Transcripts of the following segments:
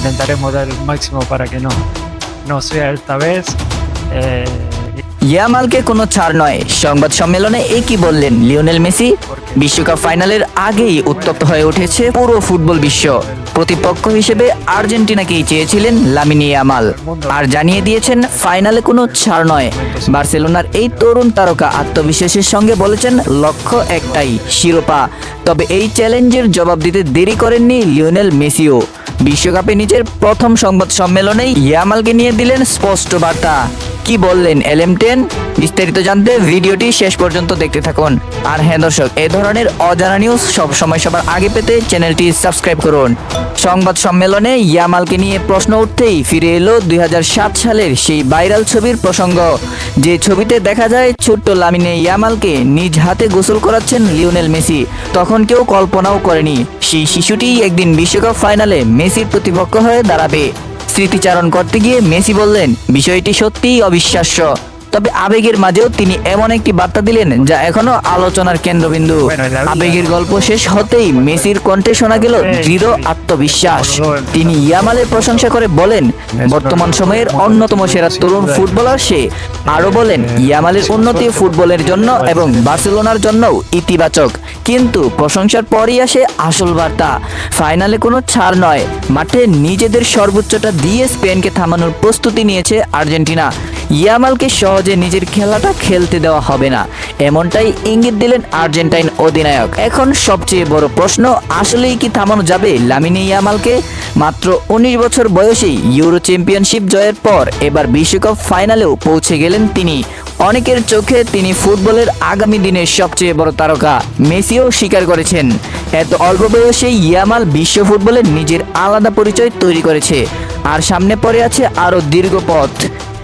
Intentaremos dar el máximo para que no sea esta vez. ইয়ামালকে কোনো ছাড় নয়, সংবাদ সম্মেলনে একই বললেন লিওনেল মেসি। বিশ্বকাপ ফাইনালের আগেই উত্তপ্ত হয়ে উঠেছে পুরো ফুটবল বিশ্ব। প্রতিপক্ষ হিসেবে আর্জেন্টিনাকেই চেয়েছিলেন লামিনে ইয়ামাল, আর জানিয়ে দিয়েছেন ফাইনালে কোনো ছাড় নয়। বার্সেলোনার এই তরুণ তারকা আত্মবিশ্বাসের সঙ্গে বলেছেন লক্ষ্য একটাই, শিরোপা। তবে এই চ্যালেঞ্জের জবাব দিতে দেরি করেননি লিওনেল মেসিও। বিশ্বকাপে নিজের প্রথম সংবাদ সম্মেলনেই ইয়ামালকে নিয়ে দিলেন স্পষ্ট বার্তা। কি বললেন LM10, বিস্তারিত জানতে ভিডিওটি শেষ পর্যন্ত দেখতে থাকুন। আর হ্যাঁ দর্শক, এই ধরনের অজানা নিউজ সবসময় সবার আগে পেতে চ্যানেলটি সাবস্ক্রাইব করুন। সংবাদ সম্মেলনে ইয়ামালকে নিয়ে প্রশ্ন উঠতেই ফিরে এলো 2007 সালের সেই ভাইরাল ছবির প্রসঙ্গ, যে ছবিতে দেখা যায় ছোট্ট লামিনে ইয়ামালকে নিজ হাতে গোসল করাচ্ছেন লিওনেল মেসি। তখন কেউ কল্পনাও করেনি সেই শিশুটি একদিন বিশ্বকাপ ফাইনালে মেসির প্রতিপক্ষ হয়ে দাঁড়াবে। স্মৃতিচারণ করতে গিয়ে মেসি বললেন, বিষয়টি সত্যিই অবিশ্বাস্য। তবে আবেগের মাঝেও তিনি এমন একটি বার্তা দিলেন যা এখনো আলোচনার কেন্দ্রবিন্দু। আবেগের গল্প শেষ হতেই মেসির কণ্ঠে শোনা গেল দৃঢ় আত্মবিশ্বাস। তিনি ইয়ামালের প্রশংসা করে বলেন, বর্তমান সময়ের অন্যতম সেরা তরুণ ফুটবলার সে। আরো বলেন, ইয়ামালের উন্নতি ফুটবলের জন্য এবং বার্সেলোনার জন্যও ইতিবাচক। কিন্তু প্রশংসার পরই আসে আসল বার্তা, ফাইনালে কোনো ছাড় নয়। মাঠে নিজেদের সর্বোচ্চটা দিয়ে স্পেনকে থামানোর প্রস্তুতি নিয়েছে আর্জেন্টিনা। ইয়ামালকে সহজে নিজের খেলাটা খেলতে দেওয়া হবে না, এমনটাই ইঙ্গিত দিলেন আর্জেন্টাইন অধিনায়ক। এখন সবচেয়ে বড় প্রশ্ন, আসলেই কি থামানো যাবে লামিনে ইয়ামালকে? মাত্র 19 বছর বয়সেই ইউরো চ্যাম্পিয়নশিপ জয়ের পর এবার বিশ্বকাপ ফাইনালেও পৌঁছে গেলেন তিনি। অনেকের চোখে তিনি ফুটবলের আগামী দিনের সবচেয়ে বড় তারকা। মেসিও স্বীকার করেছেন, এত অল্প বয়সে ইয়ামাল বিশ্ব ফুটবলের নিজের আলাদা পরিচয় তৈরি করেছে, আর সামনে পড়ে আছে আরও দীর্ঘ পথ।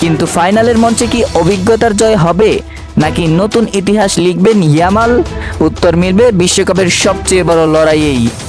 কিন্তু ফাইনালের মঞ্চে কি অভিজ্ঞতার জয় হবে, নাকি নতুন ইতিহাস লিখবেন ইয়ামাল? উত্তর মিলবে বিশ্বকাপের সবচেয়ে বড় লড়াইয়েই।